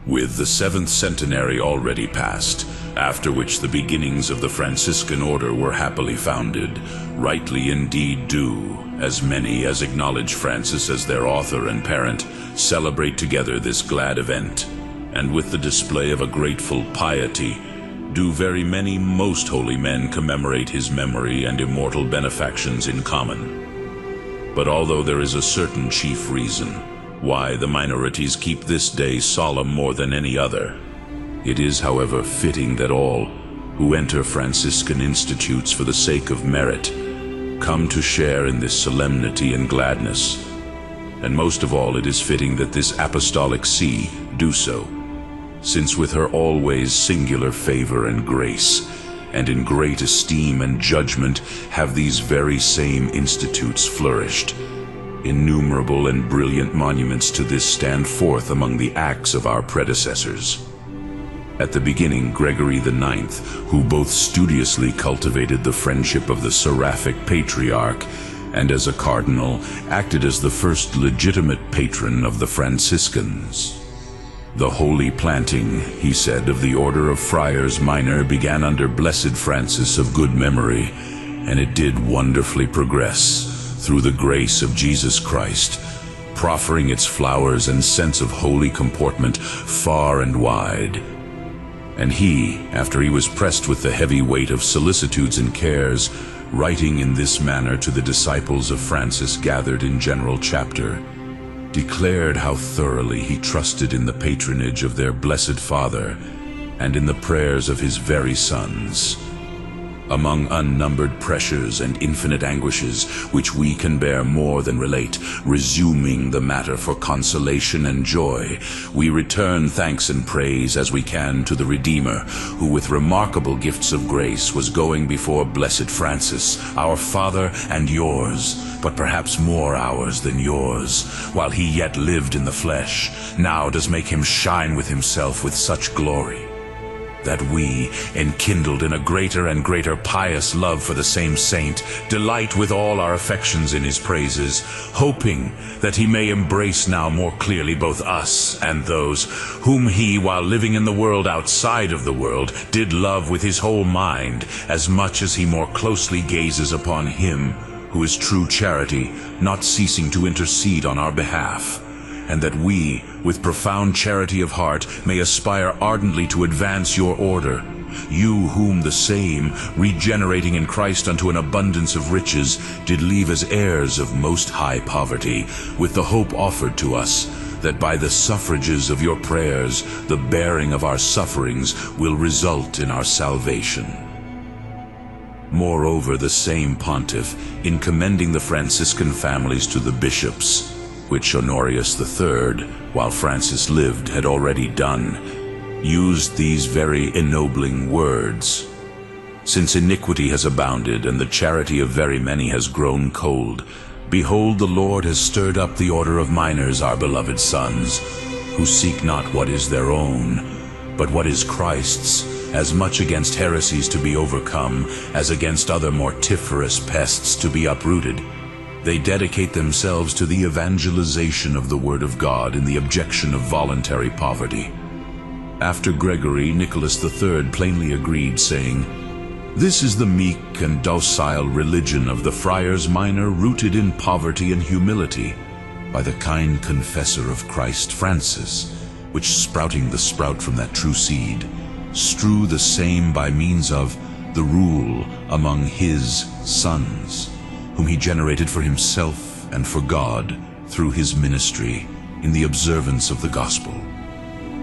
With the 7th centenary already past, after which the beginnings of the Franciscan order were happily founded, rightly indeed do, as many as acknowledge Francis as their author and parent, celebrate together this glad event, and with the display of a grateful piety, do very many most holy men commemorate his memory and immortal benefactions in common. But although there is a certain chief reason why the minorities keep this day solemn more than any other, it is, however, fitting that all who enter Franciscan institutes for the sake of merit come to share in this solemnity and gladness. And most of all, it is fitting that this Apostolic See do so, since with her always singular favor and grace, and in great esteem and judgment, have these very same institutes flourished. Innumerable and brilliant monuments to this stand forth among the acts of our predecessors. At the beginning, Gregory IX, who both studiously cultivated the friendship of the seraphic patriarch, and as a cardinal, acted as the first legitimate patron of the Franciscans. The holy planting, he said, of the order of Friars Minor began under Blessed Francis of good memory, and it did wonderfully progress through the grace of Jesus Christ, proffering its flowers and sense of holy comportment far and wide. And he, after he was pressed with the heavy weight of solicitudes and cares, writing in this manner to the disciples of Francis gathered in general chapter, declared how thoroughly he trusted in the patronage of their Blessed Father and in the prayers of his very sons. Among unnumbered pressures and infinite anguishes, which we can bear more than relate, resuming the matter for consolation and joy, we return thanks and praise as we can to the Redeemer, who with remarkable gifts of grace was going before Blessed Francis, our Father and yours, but perhaps more ours than yours, while he yet lived in the flesh, now does make him shine with himself with such glory, that we, enkindled in a greater and greater pious love for the same saint, delight with all our affections in his praises, hoping that he may embrace now more clearly both us and those whom he, while living in the world outside of the world, did love with his whole mind, as much as he more closely gazes upon him who is true charity, not ceasing to intercede on our behalf, and that we, with profound charity of heart, may aspire ardently to advance your order, you whom the same, regenerating in Christ unto an abundance of riches, did leave as heirs of most high poverty, with the hope offered to us, that by the suffrages of your prayers, the bearing of our sufferings will result in our salvation. Moreover, the same pontiff, in commending the Franciscan families to the bishops, which Honorius III, while Francis lived, had already done, used these very ennobling words: "Since iniquity has abounded, and the charity of very many has grown cold, behold, the Lord has stirred up the order of minors, our beloved sons, who seek not what is their own, but what is Christ's, as much against heresies to be overcome, as against other mortiferous pests to be uprooted. They dedicate themselves to the evangelization of the Word of God in the objection of voluntary poverty." After Gregory, Nicholas III plainly agreed, saying, "This is the meek and docile religion of the Friars Minor, rooted in poverty and humility, by the kind confessor of Christ, Francis, which sprouting the sprout from that true seed, strew the same by means of the rule among his sons, whom he generated for himself and for God through his ministry in the observance of the gospel.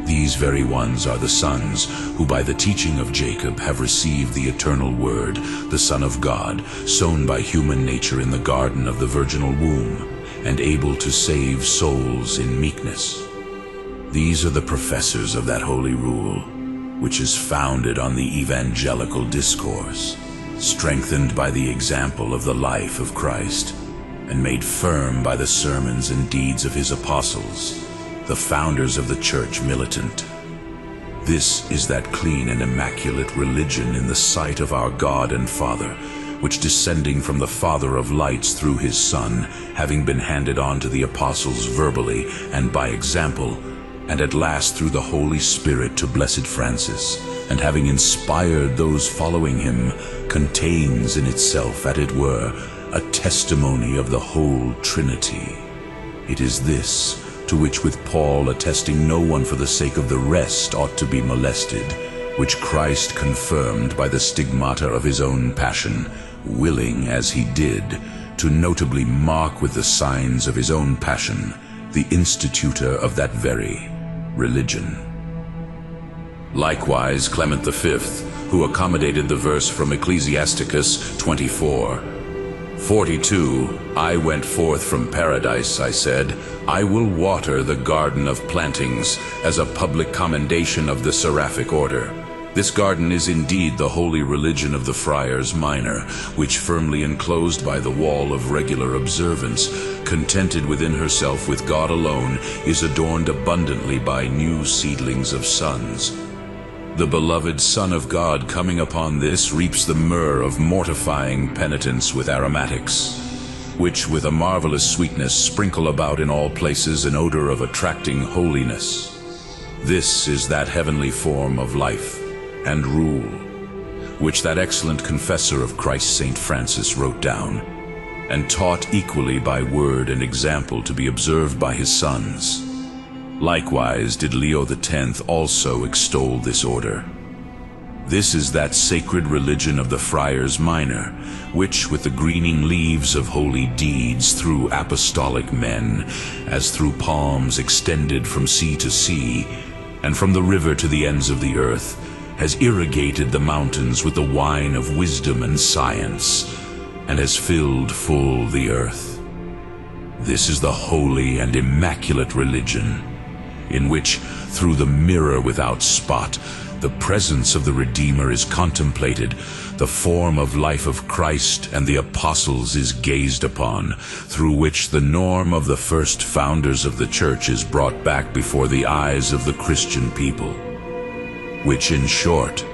These very ones are the sons who by the teaching of Jacob have received the eternal word, the Son of God, sown by human nature in the garden of the virginal womb, and able to save souls in meekness. These are the professors of that holy rule, which is founded on the evangelical discourse, strengthened by the example of the life of Christ, and made firm by the sermons and deeds of his apostles, the founders of the church militant. This is that clean and immaculate religion in the sight of our God and Father, which descending from the Father of lights through his Son, having been handed on to the apostles verbally and by example, and at last through the Holy Spirit to Blessed Francis, and having inspired those following him, contains in itself, as it were, a testimony of the whole Trinity. It is this, to which with Paul attesting no one for the sake of the rest ought to be molested, which Christ confirmed by the stigmata of his own passion, willing, as he did, to notably mark with the signs of his own passion the institutor of that very religion. Likewise Clement V, who accommodated the verse from Ecclesiasticus 24:42, I went forth from paradise, I said, I will water the garden of plantings, as a public commendation of the seraphic order. This garden is indeed the holy religion of the Friars Minor, which, firmly enclosed by the wall of regular observance, contented within herself with God alone, is adorned abundantly by new seedlings of sons. The beloved Son of God, coming upon this, reaps the myrrh of mortifying penitence with aromatics, which with a marvelous sweetness sprinkle about in all places an odor of attracting holiness. This is that heavenly form of life and rule, which that excellent confessor of Christ, Saint Francis, wrote down, and taught equally by word and example to be observed by his sons. Likewise did Leo X also extol this order. This is that sacred religion of the Friars Minor, which with the greening leaves of holy deeds through apostolic men, as through palms extended from sea to sea, and from the river to the ends of the earth, has irrigated the mountains with the wine of wisdom and science, and has filled full the earth. This is the holy and immaculate religion, in which, through the mirror without spot, the presence of the Redeemer is contemplated, the form of life of Christ and the apostles is gazed upon, through which the norm of the first founders of the Church is brought back before the eyes of the Christian people, which, in short,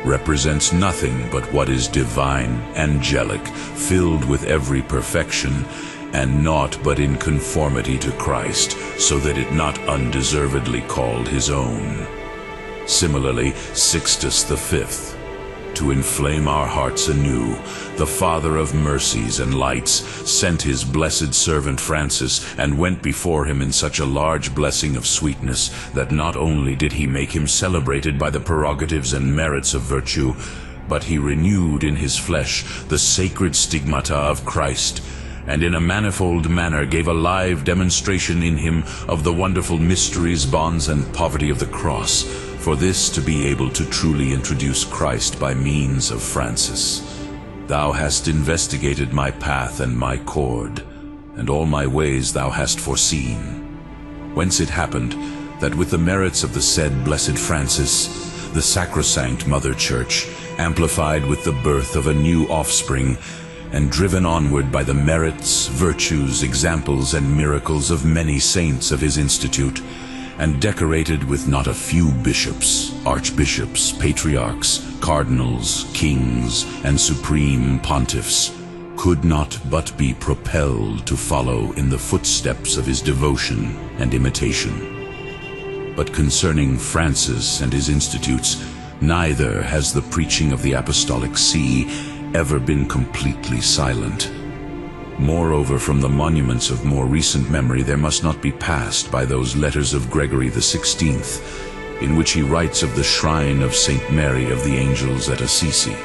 represents nothing but what is divine, angelic, filled with every perfection, and naught but in conformity to Christ, so that it not undeservedly called his own. Similarly, Sixtus V, to inflame our hearts anew, the Father of mercies and lights, sent his blessed servant Francis, and went before him in such a large blessing of sweetness, that not only did he make him celebrated by the prerogatives and merits of virtue, but he renewed in his flesh the sacred stigmata of Christ, and in a manifold manner gave a live demonstration in him of the wonderful mysteries, bonds, and poverty of the cross, for this to be able to truly introduce Christ by means of Francis. Thou hast investigated my path and my cord, and all my ways thou hast foreseen. Whence it happened that with the merits of the said blessed Francis, the sacrosanct Mother Church, amplified with the birth of a new offspring, and driven onward by the merits, virtues, examples, and miracles of many saints of his institute, and decorated with not a few bishops, archbishops, patriarchs, cardinals, kings, and supreme pontiffs, could not but be propelled to follow in the footsteps of his devotion and imitation. But concerning Francis and his institutes, neither has the preaching of the Apostolic See ever been completely silent. Moreover, from the monuments of more recent memory there must not be passed by those letters of Gregory XVI, in which he writes of the shrine of Saint Mary of the Angels at Assisi,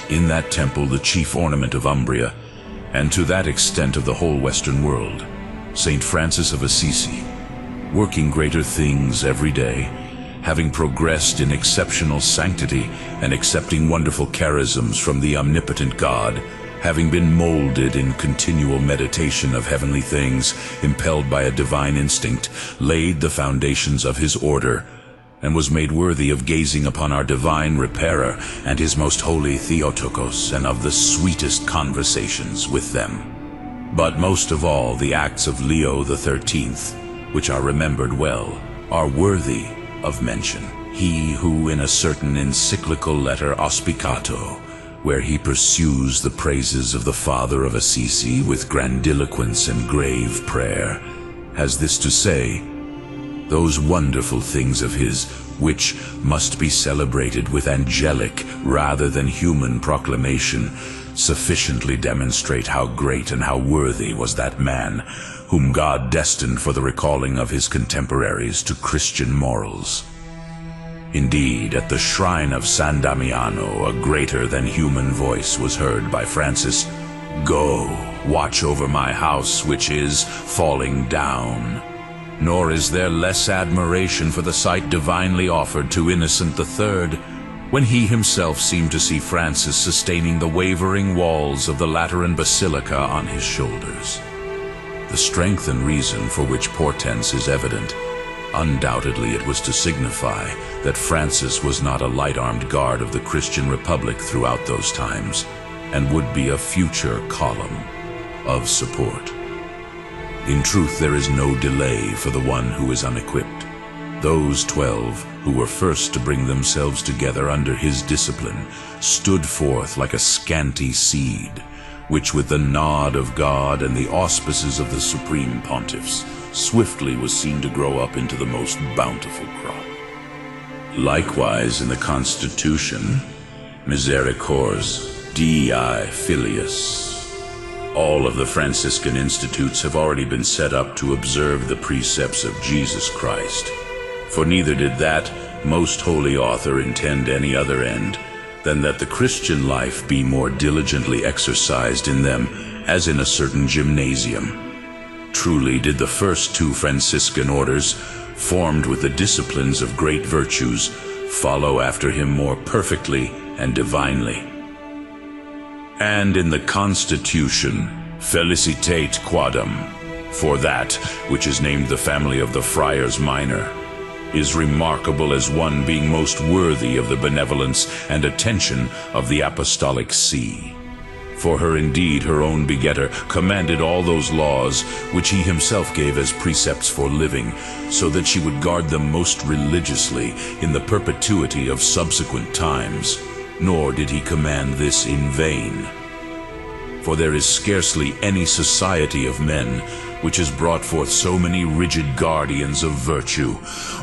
in that temple the chief ornament of Umbria, and to that extent of the whole Western world, Saint Francis of Assisi, working greater things every day, having progressed in exceptional sanctity and accepting wonderful charisms from the omnipotent God, having been molded in continual meditation of heavenly things, impelled by a divine instinct, laid the foundations of his order, and was made worthy of gazing upon our divine repairer and his most holy Theotokos, and of the sweetest conversations with them. But most of all, the acts of Leo XIII, which are remembered well, are worthy of mention. He who in a certain encyclical letter Auspicato, where he pursues the praises of the Father of Assisi with grandiloquence and grave prayer, has this to say: those wonderful things of his, which must be celebrated with angelic rather than human proclamation, sufficiently demonstrate how great and how worthy was that man, whom God destined for the recalling of his contemporaries to Christian morals. Indeed, at the shrine of San Damiano, a greater than human voice was heard by Francis, "Go, watch over my house which is falling down." Nor is there less admiration for the sight divinely offered to Innocent III, when he himself seemed to see Francis sustaining the wavering walls of the Lateran Basilica on his shoulders. The strength and reason for which portents is evident. Undoubtedly it was to signify that Francis was not a light-armed guard of the Christian Republic throughout those times, and would be a future column of support. In truth, there is no delay for the one who is unequipped. Those 12 who were first to bring themselves together under his discipline stood forth like a scanty seed, which with the nod of God and the auspices of the Supreme Pontiffs swiftly was seen to grow up into the most bountiful crop. Likewise in the Constitution, Misericors Dei Filius, all of the Franciscan institutes have already been set up to observe the precepts of Jesus Christ. For neither did that most holy author intend any other end than that the Christian life be more diligently exercised in them, as in a certain gymnasium. Truly did the first two Franciscan orders, formed with the disciplines of great virtues, follow after him more perfectly and divinely. And in the Constitution, Felicitate Quadam, for that which is named the family of the Friars Minor, is remarkable as one being most worthy of the benevolence and attention of the Apostolic See. For her indeed, her own begetter, commanded all those laws which he himself gave as precepts for living, so that she would guard them most religiously in the perpetuity of subsequent times. Nor did he command this in vain. For there is scarcely any society of men which has brought forth so many rigid guardians of virtue,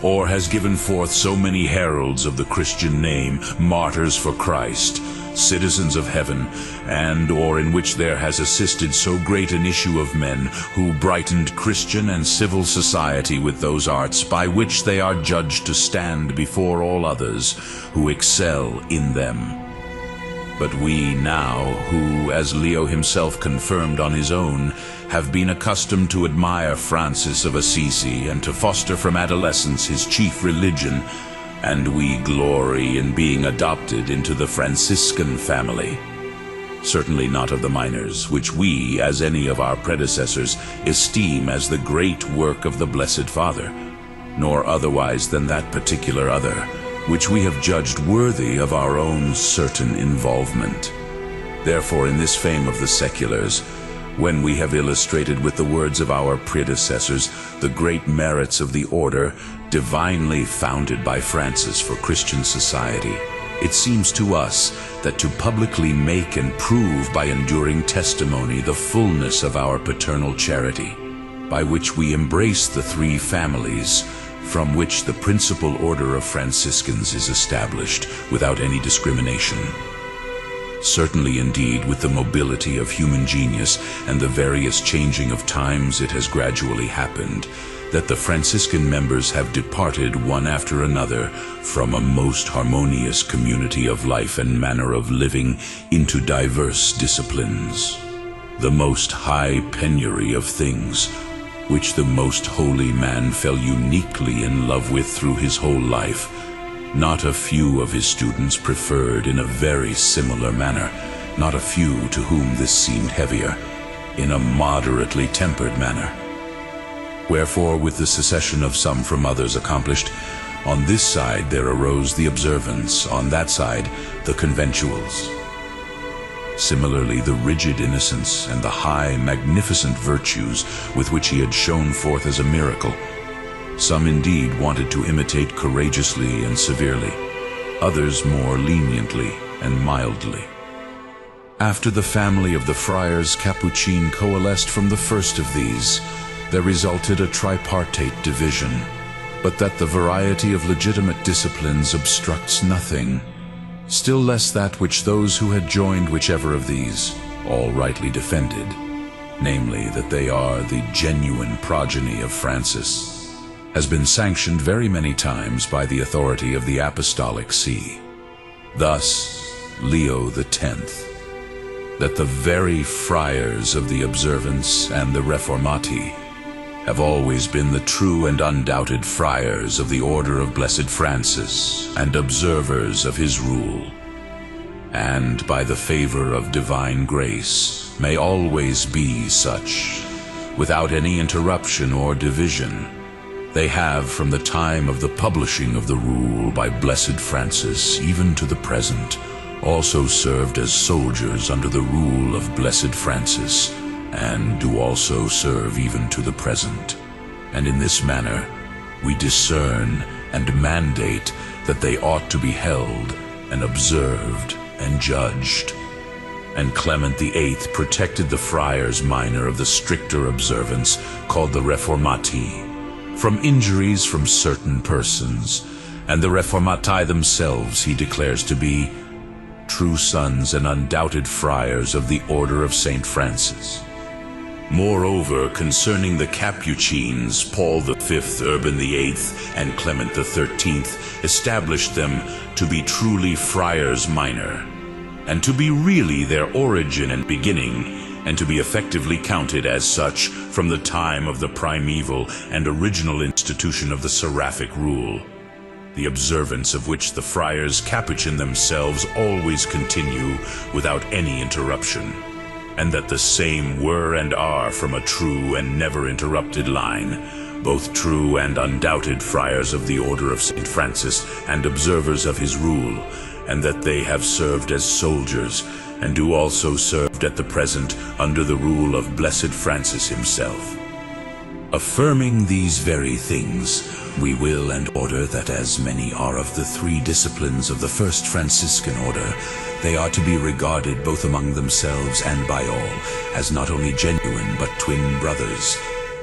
or has given forth so many heralds of the Christian name, martyrs for Christ, citizens of heaven, and or in which there has assisted so great an issue of men who brightened Christian and civil society with those arts by which they are judged to stand before all others who excel in them. But we now, who, as Leo himself confirmed on his own, have been accustomed to admire Francis of Assisi and to foster from adolescence his chief religion, and we glory in being adopted into the Franciscan family. Certainly not of the minors, which we, as any of our predecessors, esteem as the great work of the Blessed Father, nor otherwise than that particular other, which we have judged worthy of our own certain involvement. Therefore, in this fame of the seculars, when we have illustrated with the words of our predecessors the great merits of the order divinely founded by Francis for Christian society, it seems to us that to publicly make and prove by enduring testimony the fullness of our paternal charity, by which we embrace the three families from which the principal order of Franciscans is established without any discrimination. Certainly indeed, with the mobility of human genius and the various changing of times, it has gradually happened that the Franciscan members have departed one after another from a most harmonious community of life and manner of living into diverse disciplines. The most high penury of things, which the most holy man fell uniquely in love with through his whole life, not a few of his students preferred in a very similar manner, not a few to whom this seemed heavier, in a moderately tempered manner. Wherefore, with the secession of some from others accomplished, on this side there arose the observants, on that side the conventuals. Similarly, the rigid innocence and the high, magnificent virtues with which he had shone forth as a miracle. Some indeed wanted to imitate courageously and severely, others more leniently and mildly. After the family of the Friars Capuchin coalesced from the first of these, there resulted a tripartite division. but that the variety of legitimate disciplines obstructs nothing, still less that which those who had joined whichever of these all rightly defended, namely that they are the genuine progeny of Francis, has been sanctioned very many times by the authority of the Apostolic See. Thus, Leo X, that the very friars of the observance and the Reformati have always been the true and undoubted friars of the order of Blessed Francis and observers of his rule, and by the favor of divine grace may always be such, without any interruption or division. They have, from the time of the publishing of the rule by Blessed Francis even to the present, also served as soldiers under the rule of Blessed Francis, and do also serve even to the present. And in this manner we discern and mandate that they ought to be held and observed and judged. And Clement VIII protected the friars minor of the stricter observance, called the Reformati, from injuries from certain persons, and the Reformati themselves he declares to be true sons and undoubted friars of the order of Saint Francis. Moreover, concerning the Capuchins, Paul V, Urban VIII, and Clement XIII established them to be truly friars minor, and to be really their origin and beginning, and to be effectively counted as such from the time of the primeval and original institution of the seraphic rule, the observance of which the friars Capuchin themselves always continue without any interruption, and that the same were and are from a true and never interrupted line, both true and undoubted friars of the order of Saint Francis and observers of his rule, and that they have served as soldiers, and do also served at the present under the rule of Blessed Francis himself. Affirming these very things, we will and order that as many are of the three disciplines of the first Franciscan order, they are to be regarded both among themselves and by all as not only genuine but twin brothers,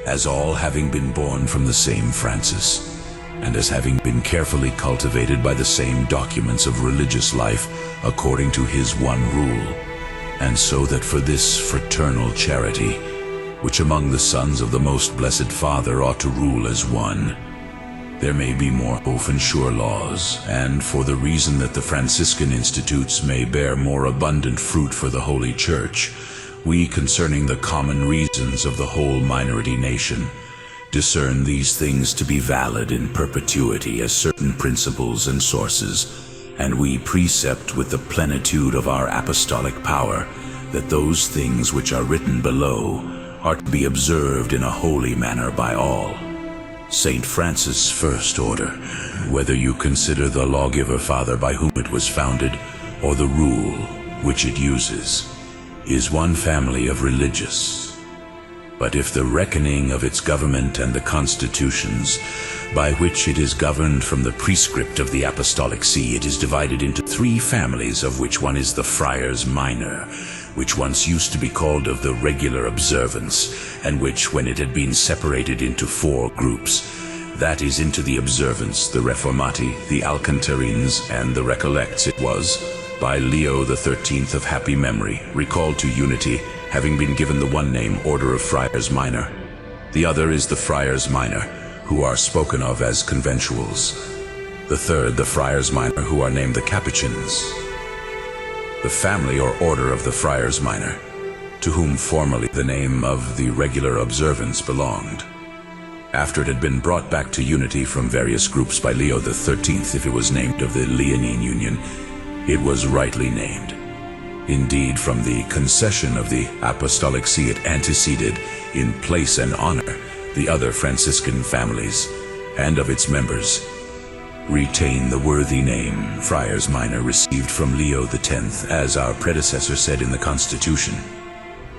as all having been born from the same Francis, and as having been carefully cultivated by the same documents of religious life according to his one rule, and so that for this fraternal charity, which among the sons of the most blessed Father ought to rule as one, there may be more open sure laws, and for the reason that the Franciscan institutes may bear more abundant fruit for the Holy Church, we, concerning the common reasons of the whole minority nation, discern these things to be valid in perpetuity as certain principles and sources, and we precept with the plenitude of our apostolic power that those things which are written below are to be observed in a holy manner by all. Saint Francis' first order, whether you consider the lawgiver father by whom it was founded, or the rule which it uses, is one family of religious. But if the reckoning of its government and the constitutions, by which it is governed from the prescript of the Apostolic See, it is divided into three families, of which one is the Friars Minor, which once used to be called of the regular observance, and which, when it had been separated into four groups, that is, into the observance, the Reformati, the Alcantarines, and the Recollects, it was, by Leo XIII of happy memory, recalled to unity, having been given the one name, Order of Friars Minor. The other is the Friars Minor, who are spoken of as conventuals. The third, the Friars Minor, who are named the Capuchins. The family or order of the Friars Minor, to whom formerly the name of the regular observance belonged. After it had been brought back to unity from various groups by Leo XIII, if it was named of the Leonine Union, it was rightly named. Indeed, from the concession of the Apostolic See it anteceded, in place and honor, the other Franciscan families, and of its members, retain the worthy name Friars Minor received from Leo X, as our predecessor said in the Constitution.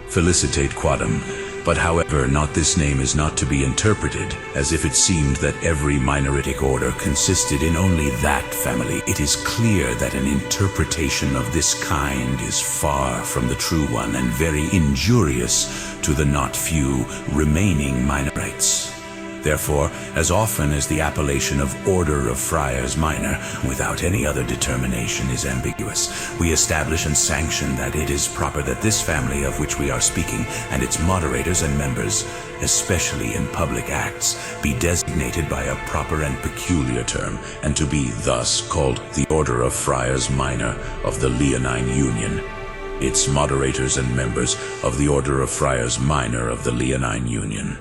Felicitate quadam, but however not this name is not to be interpreted as if it seemed that every minoritic order consisted in only that family. It is clear that an interpretation of this kind is far from the true one, and very injurious to the not few remaining minorites. Therefore, as often as the appellation of Order of Friars Minor, without any other determination, is ambiguous, we establish and sanction that it is proper that this family of which we are speaking, and its moderators and members, especially in public acts, be designated by a proper and peculiar term, and to be thus called the Order of Friars Minor of the Leonine Union, its moderators and members of the Order of Friars Minor of the Leonine Union.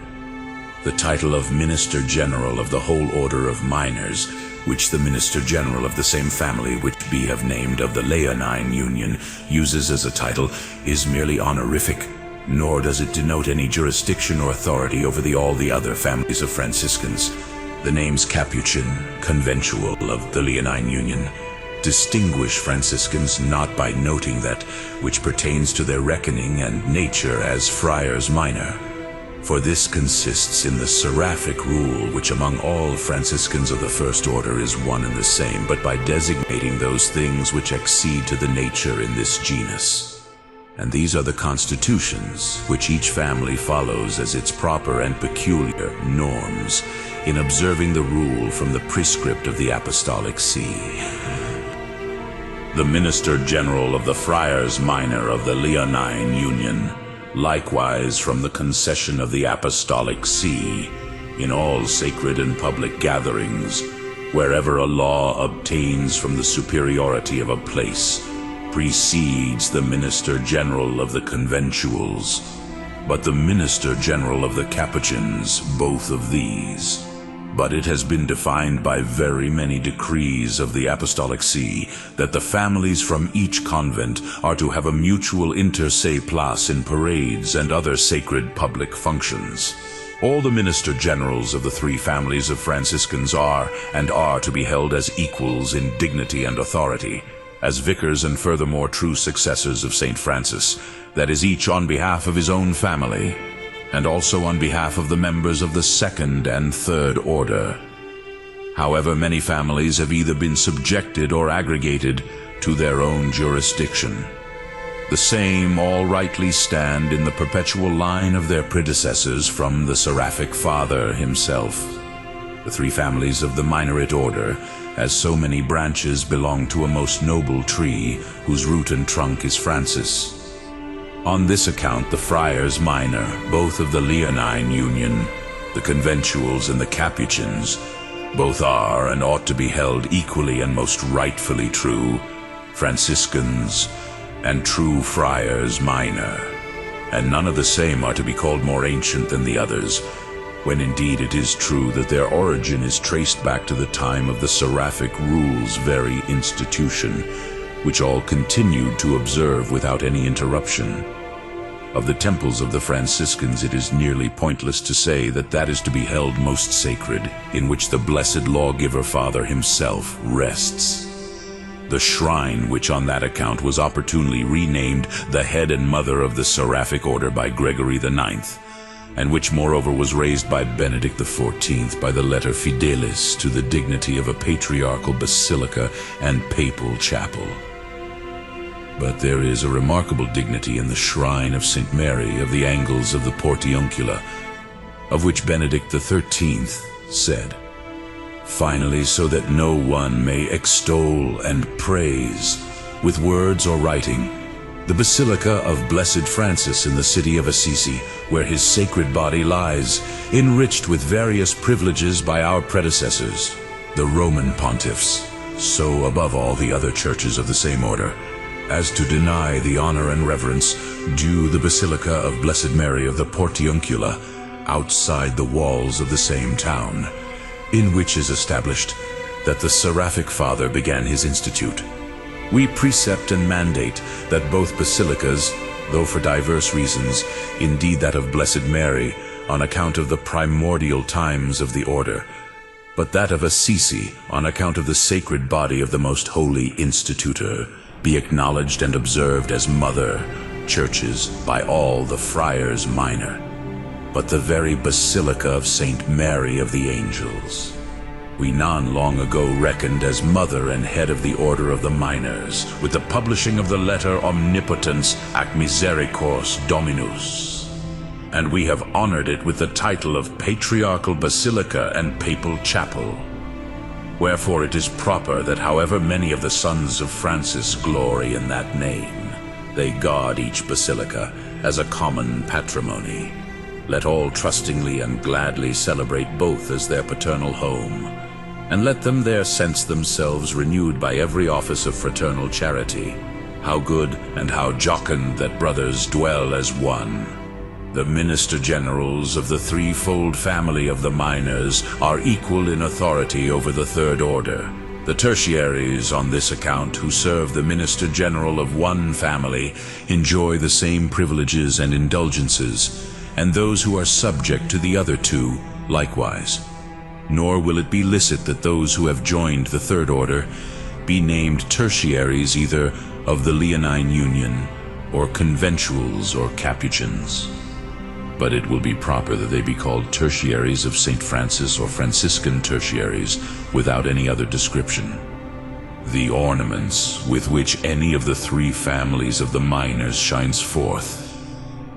The title of Minister General of the whole Order of Minors, which the Minister General of the same family which we have named of the Leonine Union uses as a title, is merely honorific, nor does it denote any jurisdiction or authority over all the other families of Franciscans. The names Capuchin, Conventual of the Leonine Union, distinguish Franciscans not by noting that which pertains to their reckoning and nature as Friars Minor, for this consists in the seraphic rule which among all Franciscans of the first order is one and the same, but by designating those things which accede to the nature in this genus. And these are the constitutions which each family follows as its proper and peculiar norms in observing the rule from the prescript of the Apostolic See. The Minister General of the Friars Minor of the Leonine Union, likewise from the concession of the Apostolic See, in all sacred and public gatherings, wherever a law obtains from the superiority of a place, precedes the Minister General of the Conventuals, but the Minister General of the Capuchins, both of these. But it has been defined by very many decrees of the Apostolic See that the families from each convent are to have a mutual inter se place in parades and other sacred public functions. All the Minister Generals of the three families of Franciscans are to be held as equals in dignity and authority, as vicars and furthermore true successors of St. Francis, that is, each on behalf of his own family, and also on behalf of the members of the second and third order. However, many families have either been subjected or aggregated to their own jurisdiction. The same all rightly stand in the perpetual line of their predecessors from the Seraphic Father himself. The three families of the Minorate order, as so many branches, belong to a most noble tree, whose root and trunk is Francis. On this account the Friars Minor, both of the Leonine Union, the Conventuals and the Capuchins, both are and ought to be held equally and most rightfully true Franciscans and true Friars Minor, and none of the same are to be called more ancient than the others, when indeed it is true that their origin is traced back to the time of the Seraphic Rule's very institution, which all continued to observe without any interruption. Of the temples of the Franciscans it is nearly pointless to say that that is to be held most sacred, in which the blessed lawgiver Father himself rests. The shrine which on that account was opportunely renamed the head and mother of the Seraphic order by Gregory IX, and which moreover was raised by Benedict XIV by the letter Fidelis to the dignity of a patriarchal basilica and papal chapel. But there is a remarkable dignity in the shrine of St. Mary of the Angles of the Portiuncula, of which Benedict XIII said, "Finally, so that no one may extol and praise, with words or writing, the Basilica of Blessed Francis in the city of Assisi, where his sacred body lies, enriched with various privileges by our predecessors, the Roman pontiffs, so above all the other churches of the same order, as to deny the honor and reverence due the Basilica of Blessed Mary of the Portiuncula outside the walls of the same town, in which is established that the Seraphic Father began his institute. We precept and mandate that both basilicas, though for diverse reasons, indeed that of Blessed Mary, on account of the primordial times of the order, but that of Assisi, on account of the sacred body of the most holy institutor, be acknowledged and observed as mother churches by all the Friars Minor, but the very Basilica of Saint Mary of the Angels we non long ago reckoned as mother and head of the order of the Minors, with the publishing of the letter Omnipotens ac Misericors Dominus. and we have honored it with the title of Patriarchal Basilica and Papal Chapel. Wherefore it is proper that however many of the sons of Francis glory in that name, they guard each basilica as a common patrimony. Let all trustingly and gladly celebrate both as their paternal home, and let them there sense themselves renewed by every office of fraternal charity. How good and how jocund that brothers dwell as one. The minister generals of the threefold family of the minors are equal in authority over the third order. The tertiaries, on this account, who serve the minister general of one family, enjoy the same privileges and indulgences, and those who are subject to the other two likewise. Nor will it be licit that those who have joined the third order be named tertiaries either of the Leonine Union, or conventuals or capuchins. But it will be proper that they be called tertiaries of St. Francis or Franciscan tertiaries, without any other description. The ornaments with which any of the three families of the minors shines forth,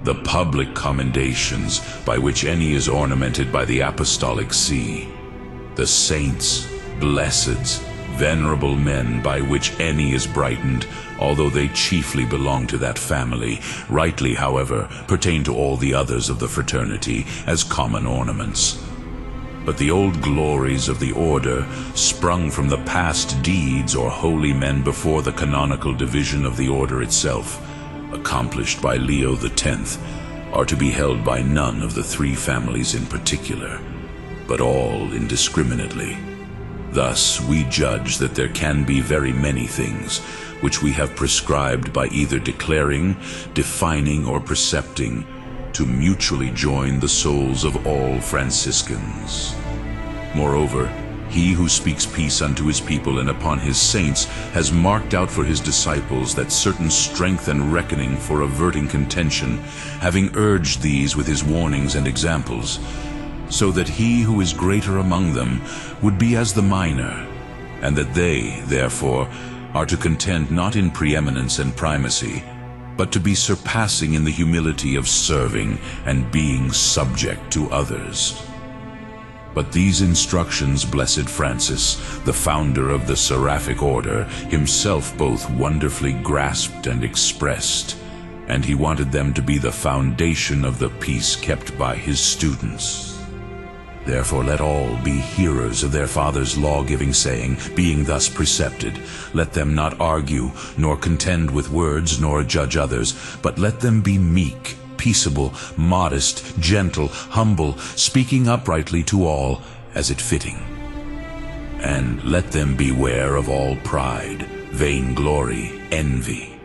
the public commendations by which any is ornamented by the Apostolic See, the saints, blesseds, venerable men by which any is brightened, although they chiefly belong to that family, rightly, however, pertain to all the others of the fraternity as common ornaments. But the old glories of the order, sprung from the past deeds or holy men before the canonical division of the order itself, accomplished by Leo X, are to be held by none of the three families in particular, but all indiscriminately. Thus we judge that there can be very many things which we have prescribed by either declaring, defining, or precepting to mutually join the souls of all Franciscans. Moreover, he who speaks peace unto his people and upon his saints has marked out for his disciples that certain strength and reckoning for averting contention, having urged these with his warnings and examples, so that he who is greater among them would be as the minor, and that they, therefore, are to contend not in preeminence and primacy, but to be surpassing in the humility of serving and being subject to others. But these instructions Blessed Francis, the founder of the Seraphic Order, himself both wonderfully grasped and expressed, and he wanted them to be the foundation of the peace kept by his students. Therefore let all be hearers of their Father's law-giving saying, being thus precepted. Let them not argue, nor contend with words, nor judge others, but let them be meek, peaceable, modest, gentle, humble, speaking uprightly to all, as it fitting. And let them beware of all pride, vainglory, envy.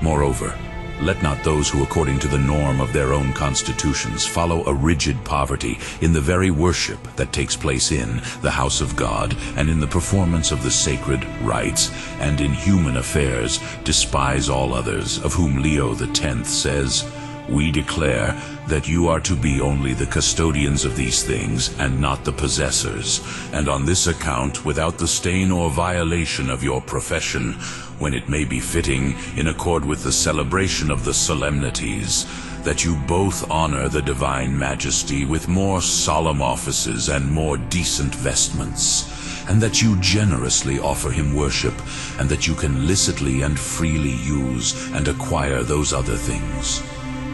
Moreover, let not those who according to the norm of their own constitutions follow a rigid poverty in the very worship that takes place in the house of God and in the performance of the sacred rites and in human affairs despise all others, of whom Leo X says, "We declare that you are to be only the custodians of these things and not the possessors, and on this account without the stain or violation of your profession, when it may be fitting, in accord with the celebration of the solemnities, that you both honor the divine majesty with more solemn offices and more decent vestments, and that you generously offer him worship, and that you can licitly and freely use and acquire those other things,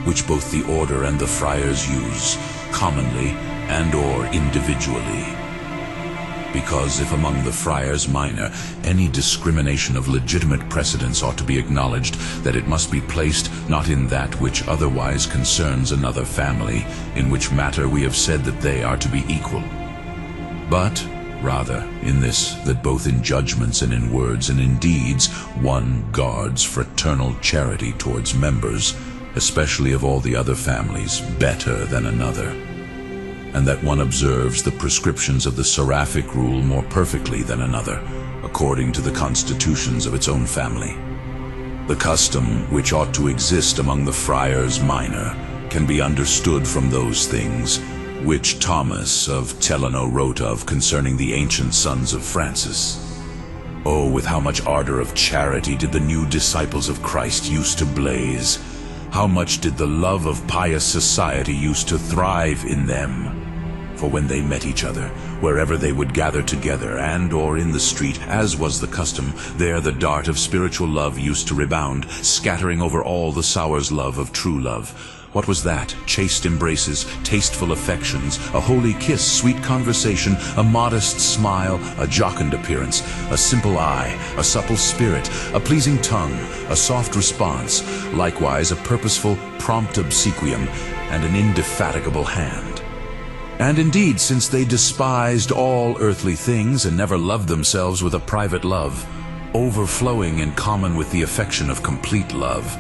which both the order and the friars use, commonly and or individually. Because if among the friars minor any discrimination of legitimate precedence ought to be acknowledged, that it must be placed not in that which otherwise concerns another family, in which matter we have said that they are to be equal, but rather in this, that both in judgments and in words and in deeds one guards fraternal charity towards members, especially of all the other families, better than another, and that one observes the prescriptions of the seraphic rule more perfectly than another, according to the constitutions of its own family. The custom which ought to exist among the friars minor can be understood from those things which Thomas of Telano wrote of concerning the ancient sons of Francis. Oh, with how much ardor of charity did the new disciples of Christ used to blaze! how much did the love of pious society used to thrive in them. For when they met each other, wherever they would gather together, and or in the street, as was the custom, there the dart of spiritual love used to rebound, scattering over all the sour's love of true love. What was that? Chaste embraces, tasteful affections, a holy kiss, sweet conversation, a modest smile, a jocund appearance, a simple eye, a supple spirit, a pleasing tongue, a soft response, likewise a purposeful, prompt obsequium, and an indefatigable hand. And indeed, since they despised all earthly things and never loved themselves with a private love, overflowing in common with the affection of complete love,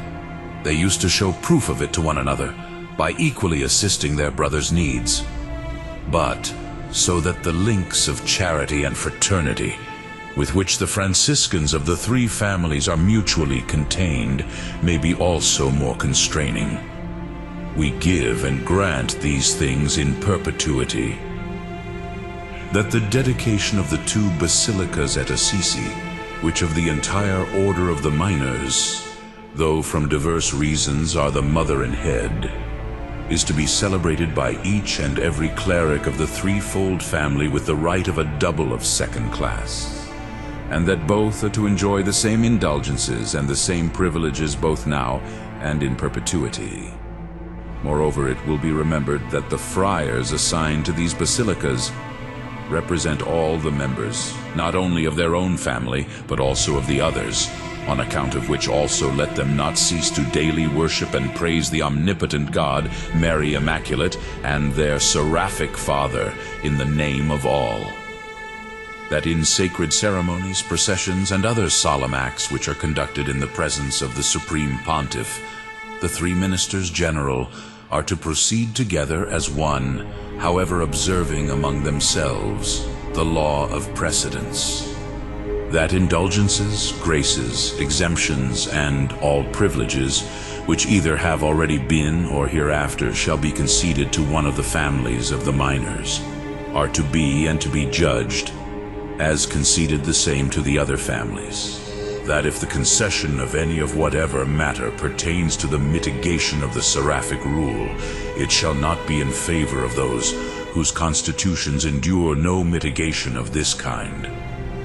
they used to show proof of it to one another by equally assisting their brothers' needs. But so that the links of charity and fraternity, with which the Franciscans of the three families are mutually contained, may be also more constraining, we give and grant these things in perpetuity, that the dedication of the two basilicas at Assisi, which of the entire order of the minors, though from diverse reasons are the mother and head, is to be celebrated by each and every cleric of the threefold family with the right of a double of second class, and that both are to enjoy the same indulgences and the same privileges both now and in perpetuity. Moreover, it will be remembered that the friars assigned to these basilicas represent all the members, not only of their own family, but also of the others, on account of which also let them not cease to daily worship and praise the omnipotent God, Mary Immaculate, and their seraphic Father, in the name of all. That in sacred ceremonies, processions, and other solemn acts which are conducted in the presence of the Supreme Pontiff, the three ministers general are to proceed together as one, however observing among themselves the law of precedence, that indulgences, graces, exemptions, and all privileges, which either have already been or hereafter shall be conceded to one of the families of the minors, are to be and to be judged as conceded the same to the other families. That if the concession of any of whatever matter pertains to the mitigation of the seraphic rule, it shall not be in favor of those whose constitutions endure no mitigation of this kind,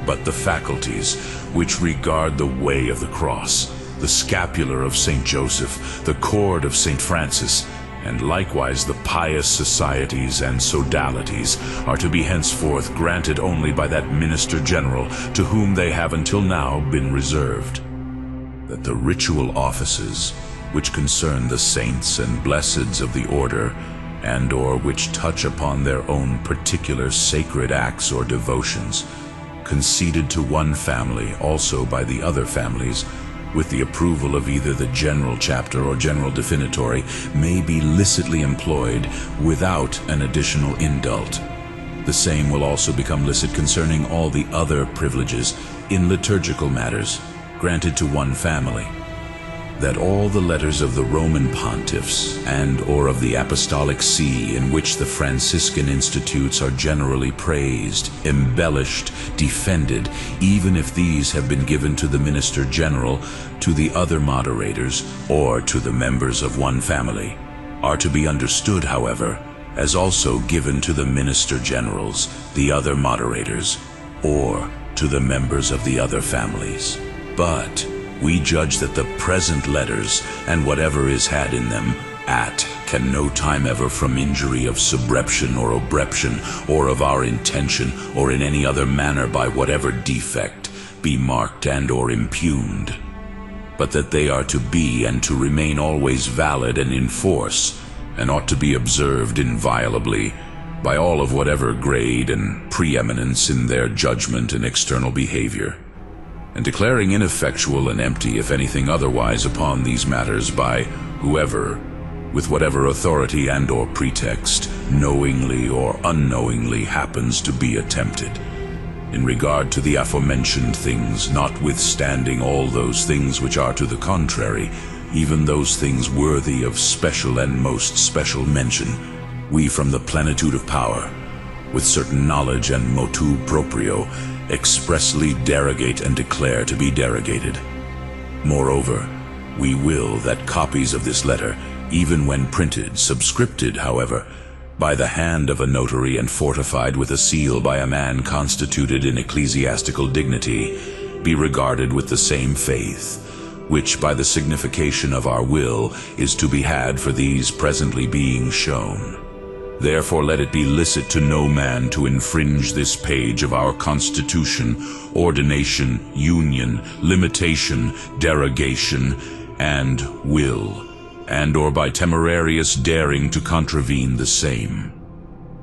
but the faculties which regard the way of the cross, the scapular of Saint Joseph, the cord of Saint Francis, and likewise the pious societies and sodalities, are to be henceforth granted only by that minister general to whom they have until now been reserved. That the ritual offices which concern the saints and blesseds of the order, and or which touch upon their own particular sacred acts or devotions, conceded to one family also by the other families, with the approval of either the general chapter or general definitory, may be licitly employed without an additional indult. The same will also become licit concerning all the other privileges in liturgical matters granted to one family. That all the letters of the Roman pontiffs and or of the Apostolic See in which the Franciscan institutes are generally praised, embellished, defended, even if these have been given to the minister general, to the other moderators, or to the members of one family, are to be understood, however, as also given to the minister generals, the other moderators, or to the members of the other families. But we judge that the present letters, and whatever is had in them, can no time ever from injury of subreption or obreption, or of our intention, or in any other manner by whatever defect, be marked and or impugned, but that they are to be and to remain always valid and in force, and ought to be observed inviolably by all of whatever grade and preeminence in their judgment and external behavior, and declaring ineffectual and empty if anything otherwise upon these matters by whoever, with whatever authority and or pretext, knowingly or unknowingly happens to be attempted. In regard to the aforementioned things, notwithstanding all those things which are to the contrary, even those things worthy of special and most special mention, we from the plenitude of power, with certain knowledge and motu proprio, expressly derogate and declare to be derogated. Moreover, We will that copies of this letter, even when printed, subscripted, however, by the hand of a notary and fortified with a seal by a man constituted in ecclesiastical dignity, be regarded with the same faith, which by the signification of our will is to be had for these presently being shown. Therefore let it be licit to no man to infringe this page of our Constitution, ordination, union, limitation, derogation, and will, and or by temerarious daring to contravene the same.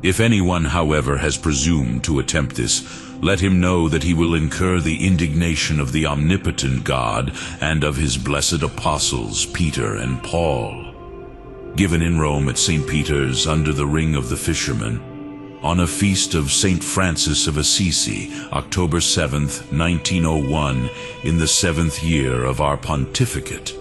If anyone, however, has presumed to attempt this, let him know that he will incur the indignation of the omnipotent God and of his blessed apostles, Peter and Paul. Given in Rome at St. Peter's under the Ring of the Fishermen, on a feast of St. Francis of Assisi, October 7th, 1901, in the 7th year of our pontificate.